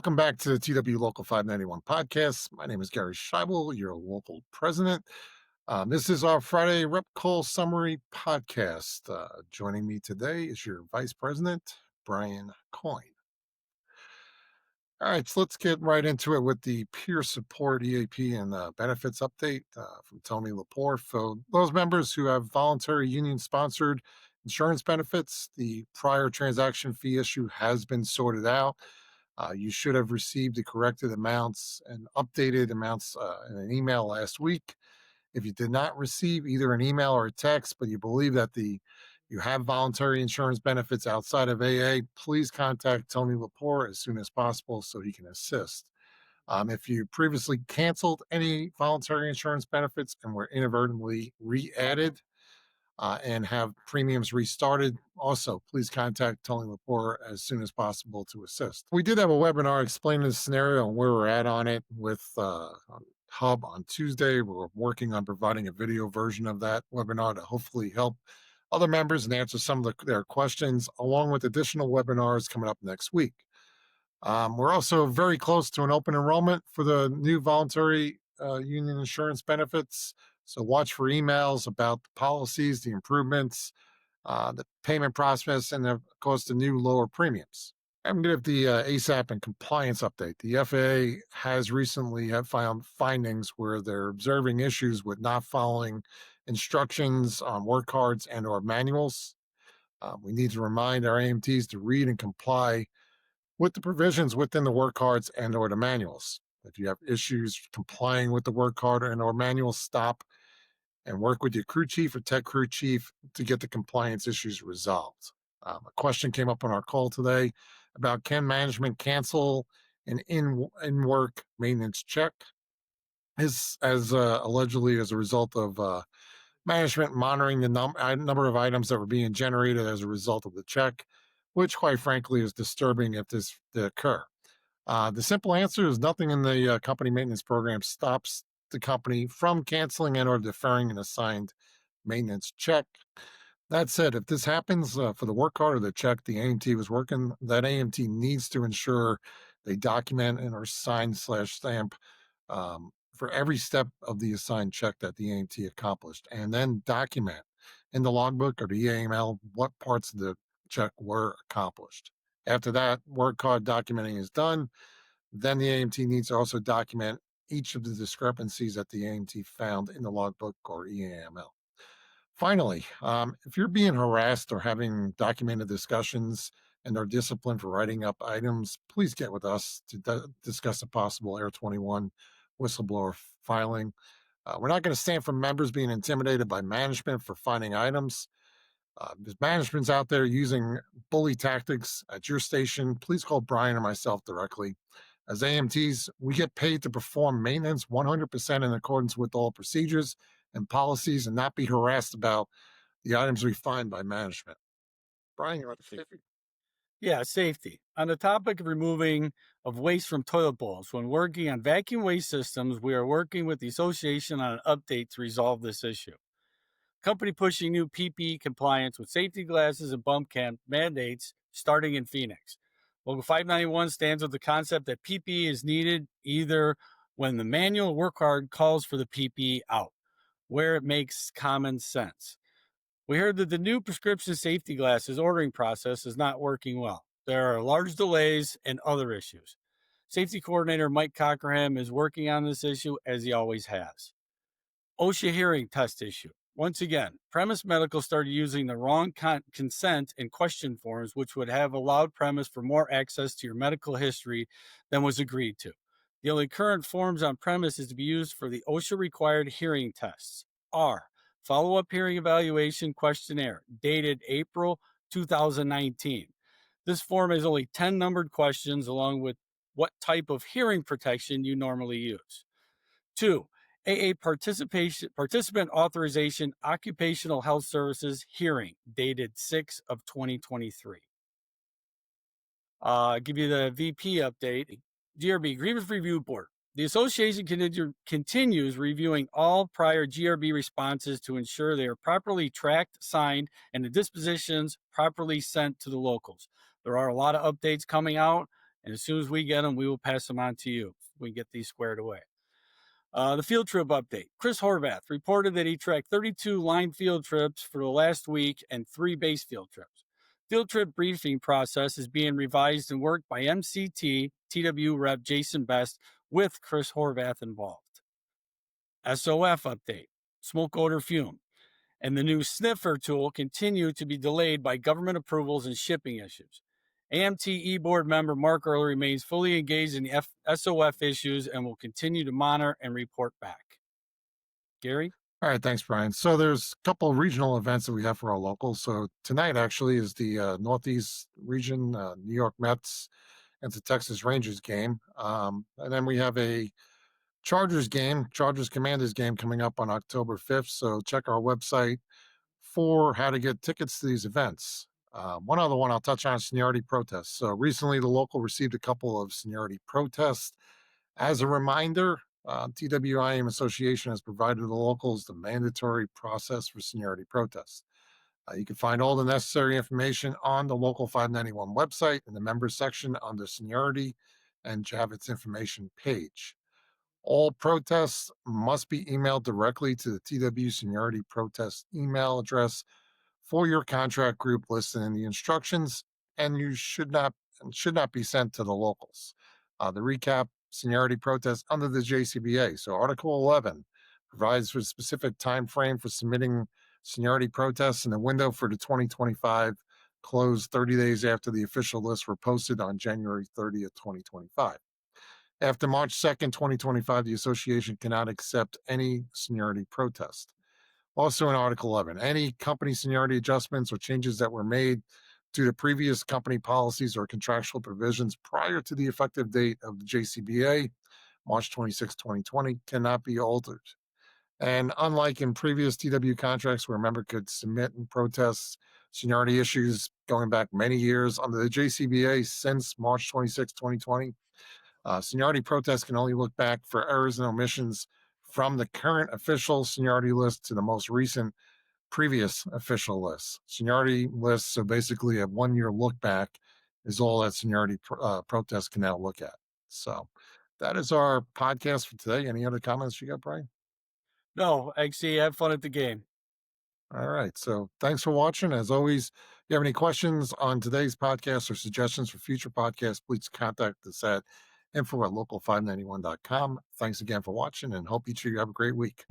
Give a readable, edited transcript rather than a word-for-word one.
Welcome back to the TW Local 591 podcast. My name is Gary Scheibel, your local president. This is our Friday Rep Call Summary podcast. Joining me today is your vice president, Brian Coyne. All right, so let's get right into it with the peer support EAP and benefits update from Tony Lepore. For those members who have voluntary union-sponsored insurance benefits, the prior transaction fee issue has been sorted out. You should have received the corrected amounts and updated amounts in an email last week. If you did not receive either an email or a text, but you believe that you have voluntary insurance benefits outside of AA, please contact Tony Lepore as soon as possible so he can assist. If you previously canceled any voluntary insurance benefits and were inadvertently re-added, and have premiums restarted, also please contact Tony Lepore as soon as possible to assist. We did have a webinar explaining the scenario and where we're at on it with Hub on Tuesday. We're working on providing a video version of that webinar to hopefully help other members and answer some of their questions, along with additional webinars coming up next week. We're also very close to an open enrollment for the new voluntary union insurance benefits. So watch for emails about the policies, the improvements, the payment process, and of course the new lower premiums. I'm going to give the ASAP and compliance update. The FAA has recently found findings where they're observing issues with not following instructions on work cards and or manuals. We need to remind our AMTs to read and comply with the provisions within the work cards and or the manuals. If you have issues complying with the work card and or manual, stop and work with your crew chief or tech crew chief to get the compliance issues resolved. A question came up on our call today about can management cancel an in-work maintenance check as allegedly as a result of management monitoring the number of items that were being generated as a result of the check, which quite frankly is disturbing if this to occur. The simple answer is nothing in the company maintenance program stops the company from canceling and or deferring an assigned maintenance check. That said, if this happens for the work card or the check the AMT was working, that AMT needs to ensure they document and or sign/stamp for every step of the assigned check that the AMT accomplished, and then document in the logbook or the EAML what parts of the check were accomplished. After that work card documenting is done, then the AMT needs to also document each of the discrepancies that the AMT found in the logbook or EAML. Finally, if you're being harassed or having documented discussions and are disciplined for writing up items, please get with us to discuss a possible Air 21 whistleblower filing. We're not going to stand for members being intimidated by management for finding items. If management's out there using bully tactics at your station, please call Brian or myself directly. As AMTs, we get paid to perform maintenance 100% in accordance with all procedures and policies and not be harassed about the items we find by management. Brian, you're on safety. Yeah, safety. On the topic of removing of waste from toilet bowls, when working on vacuum waste systems, we are working with the association on an update to resolve this issue. Company pushing new PPE compliance with safety glasses and bump cap mandates starting in Phoenix. Local 591 stands with the concept that PPE is needed either when the manual work card calls for the PPE out, where it makes common sense. We heard that the new prescription safety glasses ordering process is not working well. There are large delays and other issues. Safety coordinator Mike Cockerham is working on this issue as he always has. OSHA hearing test issue. Once again, Premise Medical started using the wrong consent and question forms, which would have allowed Premise for more access to your medical history than was agreed to. The only current forms on Premise is to be used for the OSHA required hearing tests. Follow-up hearing evaluation questionnaire, dated April 2019. This form has only 10 numbered questions along with what type of hearing protection you normally use. 2, AA participant authorization occupational health services hearing, dated 6 of 2023. I'll give you the VP update. GRB, Grievance Review Board. The association continues reviewing all prior GRB responses to ensure they are properly tracked, signed, and the dispositions properly sent to the locals. There are a lot of updates coming out, And as soon as we get them, we will pass them on to you. We get these squared away. The field trip update. Chris Horvath reported that he tracked 32 line field trips for the last week and 3 base field trips. Field trip briefing process is being revised and worked by MCT TW rep Jason Best with Chris Horvath involved. SOF update. Smoke odor fume and the new sniffer tool continue to be delayed by government approvals and shipping issues. AMTE board member Mark Earle remains fully engaged in the SOF issues and will continue to monitor and report back. Gary? All right, thanks, Brian. So there's a couple of regional events that we have for our locals. So tonight actually is the Northeast region, New York Mets and the Texas Rangers game. And then we have a Chargers game, Chargers Commanders game coming up on October 5th. So check our website for how to get tickets to these events. One other one I'll touch on, seniority protests. So recently, the local received a couple of seniority protests. As a reminder, TWIM Association has provided the locals the mandatory process for seniority protests. You can find all the necessary information on the Local 591 website in the members section under seniority and Javits information page. All protests must be emailed directly to the TW Seniority Protest email address for your contract group listed in the instructions, and you should not be sent to the locals. The recap seniority protest under the JCBA. So Article 11 provides for a specific time frame for submitting seniority protests, and the window for the 2025 closed 30 days after the official lists were posted on January 30th, 2025. After March 2nd, 2025, the association cannot accept any seniority protest. Also in Article 11, any company seniority adjustments or changes that were made to the previous company policies or contractual provisions prior to the effective date of the JCBA, March 26, 2020, cannot be altered. And unlike in previous TW contracts where a member could submit and protest seniority issues going back many years, under the JCBA since March 26, 2020, seniority protests can only look back for errors and omissions from the current official seniority list to the most recent previous official list. Seniority lists, so basically a 1 year look back, is all that seniority protest can now look at. So that is our podcast for today. Any other comments you got, Brian? No, XC, have fun at the game. All right. So thanks for watching. As always, if you have any questions on today's podcast or suggestions for future podcasts, please contact us at info@local591.com. Thanks again for watching and hope each of you have a great week.